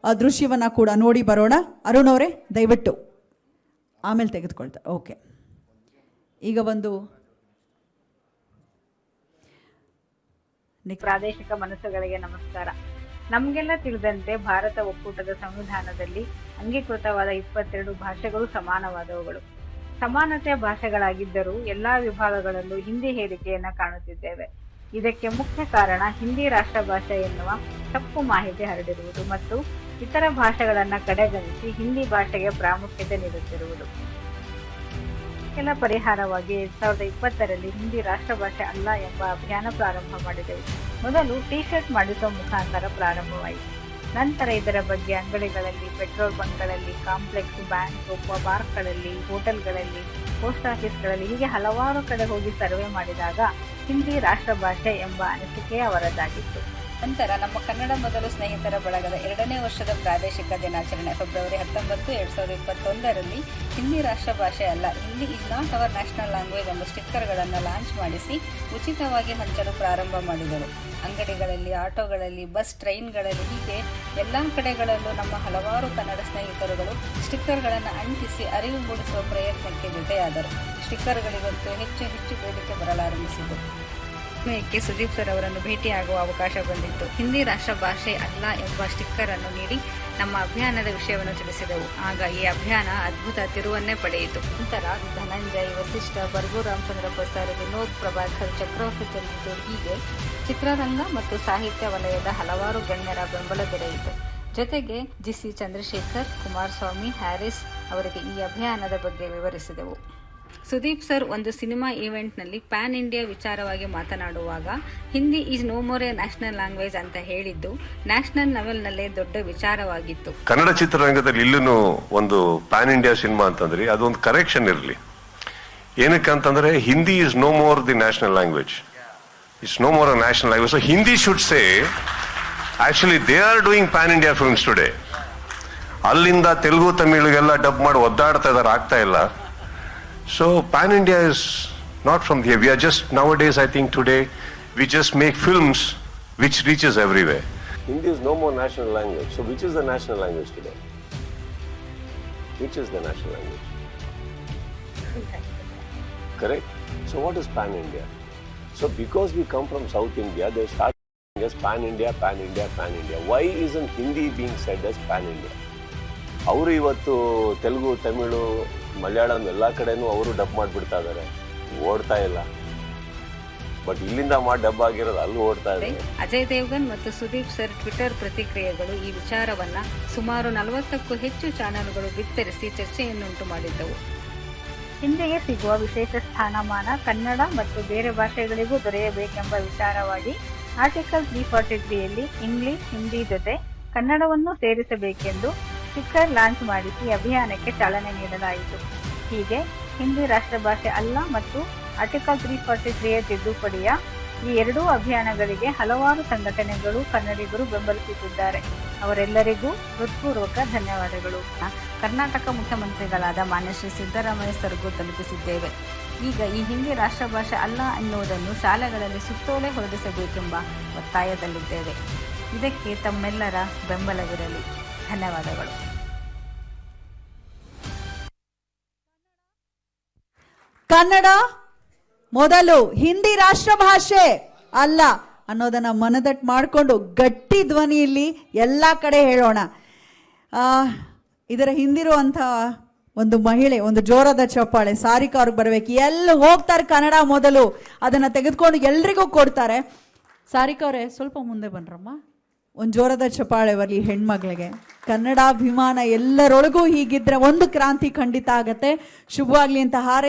ದೃಶ್ಯವನ್ನು ಕೂಡ ನೋಡಿ ಬರೋಣ. ಅರುಣ್ ಅವರೇ ದಯವಿಟ್ಟು ಆಮೇಲೆ ತೆಗೆದುಕೊಳ್ತಾರೆ. ಓಕೆ, ಈಗ ಒಂದು ಪ್ರಾದೇಶಿಕ ಮನಸ್ಸುಗಳಿಗೆ ನಮಸ್ಕಾರ. ನಮಗೆಲ್ಲ ತಿಳಿದಂತೆ ಭಾರತ ಒಕ್ಕೂಟದ ಸಂವಿಧಾನದಲ್ಲಿ ಅಂಗೀಕೃತವಾದ 22 ಭಾಷೆಗಳು ಸಮಾನವಾದವುಗಳು. ಸಮಾನತೆಯ ಭಾಷೆಗಳಾಗಿದ್ದರೂ ಎಲ್ಲಾ ವಿಭಾಗಗಳಲ್ಲೂ ಹಿಂದಿ ಹೇರಿಕೆಯನ್ನ ಕಾಣುತ್ತಿದ್ದೇವೆ. ಇದಕ್ಕೆ ಮುಖ್ಯ ಕಾರಣ ಹಿಂದಿ ರಾಷ್ಟ್ರ ಭಾಷೆ ಎನ್ನುವ ತಪ್ಪು ಮಾಹಿತಿ ಹರಡಿರುವುದು ಮತ್ತು ಇತರ ಭಾಷೆಗಳನ್ನ ಕಡೆಗಣಿಸಿ ಹಿಂದಿ ಭಾಷೆಗೆ ಪ್ರಾಮುಖ್ಯತೆ ನೀಡುತ್ತಿರುವುದು. ಕೆಲ ಪರಿಹಾರವಾಗಿ 2020ರಲ್ಲಿ ಹಿಂದಿ ರಾಷ್ಟ್ರ ಭಾಷೆ ಅಲ್ಲ ಎಂಬ ಅಭಿಯಾನ ಪ್ರಾರಂಭ ಮಾಡಿದೆವು. ಮೊದಲು ಟಿ ಶರ್ಟ್ ಮಾಡಿಸುವ ಮುಖಾಂತರ ಪ್ರಾರಂಭವಾಯಿತು. ನಂತರ ಇದರ ಬಗ್ಗೆ ಅಂಗಡಿಗಳಲ್ಲಿ, ಪೆಟ್ರೋಲ್ ಬಂಕ್ಗಳಲ್ಲಿ, ಕಾಂಪ್ಲೆಕ್ಸ್, ಬ್ಯಾಂಕ್, ಪಾರ್ಕ್ಗಳಲ್ಲಿ, ಹೋಟೆಲ್ಗಳಲ್ಲಿ, ಪೋಸ್ಟ್ ಆಫೀಸ್ಗಳಲ್ಲಿ ಹೀಗೆ ಹಲವಾರು ಕಡೆ ಹೋಗಿ ಸರ್ವೆ ಮಾಡಿದಾಗ ಹಿಂದಿ ರಾಷ್ಟ್ರ ಭಾಷೆ ಎಂಬ ಅನಿಸಿಕೆ ಅವರದ್ದಾಗಿತ್ತು. ನಂತರ ನಮ್ಮ ಕನ್ನಡ ಮೊದಲು ಸ್ನೇಹಿತರ ಬಳಗದ 2ನೇ ವರ್ಷದ ಪ್ರಾದೇಶಿಕ ದಿನಾಚರಣೆ ಫೆಬ್ರವರಿ 19, 2021ರಲ್ಲಿ ಹಿಂದಿ ರಾಷ್ಟ್ರ ಭಾಷೆ ಅಲ್ಲ, Hindi is not our national language ಎಂಬ ಸ್ಟಿಕ್ಕರ್ಗಳನ್ನು ಲಾಂಚ್ ಮಾಡಿಸಿ ಉಚಿತವಾಗಿ ಹಂಚಲು ಪ್ರಾರಂಭ ಮಾಡಿದರು. ಅಂಗಡಿಗಳಲ್ಲಿ, ಆಟೋಗಳಲ್ಲಿ, ಬಸ್, ಟ್ರೈನ್ಗಳಲ್ಲಿ ಹೀಗೆ ಎಲ್ಲ ಕಡೆಗಳಲ್ಲೂ ನಮ್ಮ ಹಲವಾರು ಕನ್ನಡ ಸ್ನೇಹಿತರುಗಳು ಸ್ಟಿಕ್ಕರ್ಗಳನ್ನು ಅಂಟಿಸಿ ಅರಿವು ಮೂಡಿಸುವ ಪ್ರಯತ್ನಕ್ಕೆ ಜೊತೆಯಾದರು. ಸ್ಟಿಕ್ಕರ್ಗಳಿಗಂತೂ ಹೆಚ್ಚು ಹೆಚ್ಚು ಬೇಡಿಕೆ ಬರಲಾರಂಭಿಸಿತು. ಸಮಯಕ್ಕೆ ಸುದೀಪ್ ಸರ್ ಅವರನ್ನು ಭೇಟಿಯಾಗುವ ಅವಕಾಶ ಬಂದಿತ್ತು. ಹಿಂದಿ ರಾಷ್ಟ್ರ ಭಾಷೆ ಅಲ್ಲ ಎಂಬ ಸ್ಟಿಕ್ಕರ್ ಅನ್ನು ನೀಡಿ ನಮ್ಮ ಅಭಿಯಾನದ ವಿಷಯವನ್ನು ತಿಳಿಸಿದೆವು. ಆಗ ಈ ಅಭಿಯಾನ ಅದ್ಭುತ ತಿರುವನ್ನೇ ಪಡೆಯಿತು. ನಂತರ ಧನಂಜಯ್, ವಸಿಷ್ಠ, ಬರ್ಗು ರಾಮಚಂದ್ರ ಪ್ರಸಾದ್, ವಿನೋದ್ ಪ್ರಭಾಕರ್, ಚಕ್ರವರ್ತಿ ಚಂದ್ರಚೂಡ್ ಹೀಗೆ ಚಿತ್ರರಂಗ ಮತ್ತು ಸಾಹಿತ್ಯ ವಲಯದ ಹಲವಾರು ಗಣ್ಯರ ಬೆಂಬಲ ದೊರೆಯಿತು. ಜೊತೆಗೆ ಜಿಸಿ ಚಂದ್ರಶೇಖರ್, ಕುಮಾರಸ್ವಾಮಿ, ಹ್ಯಾರಿಸ್ ಅವರಿಗೆ ಈ ಅಭಿಯಾನದ ಬಗ್ಗೆ ವಿವರಿಸಿದೆವು. ಸುದೀಪ್ ಸರ್ ಒಂದು ಸಿನಿಮಾ ಈವೆಂಟ್ನಲ್ಲಿ ಪ್ಯಾನ್ ಇಂಡಿಯಾ ವಿಚಾರವಾಗಿ ಮಾತನಾಡುವಾಗ Hindi is no more a national language ಅಂತ ಹೇಳಿದ್ದು ನ್ಯಾಷನಲ್ ಲೆವೆಲ್ನಲ್ಲೇ ದೊಡ್ಡ ವಿಚಾರವಾಗಿತ್ತು. ಕನ್ನಡ ಚಿತ್ರರಂಗದಲ್ಲಿ ಇಲ್ಲೂ ಒಂದು ಪ್ಯಾನ್ ಇಂಡಿಯಾ ಸಿನಿಮಾ ಅಂತಂದ್ರೆ ಅದೊಂದು ಕರೆಕ್ಷನ್ ಇರಲಿ. ಏನಕ್ಕೆ ಅಂತಂದ್ರೆ Hindi is no more the national language, it's no more a national language. So Hindi should say actually they are doing pan India films today. ಅಲ್ಲಿಂದ ತೆಲುಗು, ತಮಿಳಿಗೆಲ್ಲ ಡಬ್ ಮಾಡಿ ಒದ್ದಾಡ್ತಾ ಇದಾರೆ, ಆಗ್ತಾ ಇಲ್ಲ. So Pan India is not from here. We are just nowadays, I think today, we just make films which reaches everywhere. Hindi is no more national language. So which is the national language today? Which is the national language? Correct? So what is Pan India? So because we come from South India, they start saying as Pan India, Pan India, Pan India. Why isn't Hindi being said as Pan India? ಅವರು ಇವತ್ತು ತೆಲುಗು, ತಮಿಳು, ಮಲಯಾಳಂ ಎಲ್ಲ ಕಡೆನೂ ಅವರು dub ಮಾಡಿಬಿಡ್ತಾ ಇದ್ದಾರೆ, ಓಡ್ತಾ ಇಲ್ಲ. But ಇಲ್ಲಿಂದ ಮಾಡಿ ಡಬ್ ಆಗಿರೋದು ಅಲ್ಲಿ ಓಡ್ತಾ ಇದೆ. ಅಜಯ್ ದೇವಗನ್ ಮತ್ತು ಸುದೀಪ್ ಸರ್ ಟ್ವಿಟರ್ ಪ್ರತಿಕ್ರಿಯೆಗಳು ಈ ವಿಚಾರವನ್ನ ಸುಮಾರು 40ಕ್ಕೂ ಹೆಚ್ಚು ಚಾನೆಲ್ಗಳು ಬಿತ್ತರಿಸಿ ಚರ್ಚೆಯನ್ನುಂಟು ಮಾಡಿದ್ದವು. ಹಿಂದಿಗೆ ಸಿಗುವ ವಿಶೇಷ ಸ್ಥಾನಮಾನ ಕನ್ನಡ ಮತ್ತು ಬೇರೆ ಭಾಷೆಗಳಿಗೂ ದೊರೆಯಬೇಕೆಂಬ ವಿಚಾರವಾಗಿ ಆರ್ಟಿಕಲ್ 343ಯಲ್ಲಿ ಇಂಗ್ಲಿಷ್, ಹಿಂದಿ ಜೊತೆ ಕನ್ನಡವನ್ನು ಸೇರಿಸಬೇಕೆಂದು ಸ್ಟಿಕ್ಕರ್ ಲಾಂಚ್ ಮಾಡಿಸಿ ಅಭಿಯಾನಕ್ಕೆ ಚಾಲನೆ ನೀಡಲಾಯಿತು. ಹೀಗೆ ಹಿಂದಿ ರಾಷ್ಟ್ರ ಭಾಷೆ ಅಲ್ಲ ಮತ್ತು ಆರ್ಟಿಕಲ್ 343ಯ ತಿದ್ದುಪಡಿಯ ಈ ಎರಡೂ ಅಭಿಯಾನಗಳಿಗೆ ಹಲವಾರು ಸಂಘಟನೆಗಳು, ಕನ್ನಡಿಗರು ಬೆಂಬಲಿಸುತ್ತಿದ್ದಾರೆ. ಅವರೆಲ್ಲರಿಗೂ ಹೃತ್ಪೂರ್ವಕ ಧನ್ಯವಾದಗಳು. ಕರ್ನಾಟಕ ಮುಖ್ಯಮಂತ್ರಿಗಳಾದ ಮಾನ್ಯ ಶ್ರೀ ಸಿದ್ದರಾಮಯ್ಯ ಸರ್ಗೂ ತಲುಪಿಸಿದ್ದೇವೆ. ಈಗ ಈ ಹಿಂದಿ ರಾಷ್ಟ್ರ ಭಾಷೆ ಅಲ್ಲ ಎನ್ನುವುದನ್ನು ಶಾಲೆಗಳಲ್ಲಿ ಸುತ್ತೋಲೆ ಹೊರಡಿಸಬೇಕೆಂಬ ಒತ್ತಾಯದಲ್ಲಿದ್ದೇವೆ. ಇದಕ್ಕೆ ತಮ್ಮೆಲ್ಲರ ಬೆಂಬಲವಿರಲಿ. ಧನ್ಯವಾದಗಳು. ಕನ್ನಡ ಮೊದಲು, ಹಿಂದಿ ರಾಷ್ಟ್ರ ಭಾಷೆ ಅಲ್ಲ ಅನ್ನೋದನ್ನ ಮನದಟ್ಟು ಮಾಡಿಕೊಂಡು ಗಟ್ಟಿ ಧ್ವನಿಯಲ್ಲಿ ಎಲ್ಲ ಕಡೆ ಹೇಳೋಣ. ಇದರ ಹಿಂದಿರುವಂಥ ಒಂದು ಮಹಿಳೆ, ಒಂದು ಜೋರಾದ ಚಪ್ಪಾಳೆ ಸಾರಿಕಾ ಅವ್ರಿಗೆ ಬರಬೇಕು. ಎಲ್ಲ ಹೋಗ್ತಾರೆ ಕನ್ನಡ ಮೊದಲು, ಅದನ್ನು ತೆಗೆದುಕೊಂಡು ಎಲ್ರಿಗೂ ಕೊಡ್ತಾರೆ. ಸಾರಿಕಾ ಅವರೇ ಸ್ವಲ್ಪ ಮುಂದೆ ಬನ್ರಮ್ಮ, ಒಂದು ಜೋರದ ಚಪ್ಪಾಳೆ ಬರಲಿ ಹೆಣ್ಮಕ್ಳಿಗೆ. ಕನ್ನಡಾಭಿಮಾನ ಎಲ್ಲರೊಳಗೂ ಹೀಗಿದ್ರೆ ಒಂದು ಕ್ರಾಂತಿ ಖಂಡಿತ ಆಗತ್ತೆ. ಶುಭವಾಗ್ಲಿ ಅಂತ ಹಾರೈ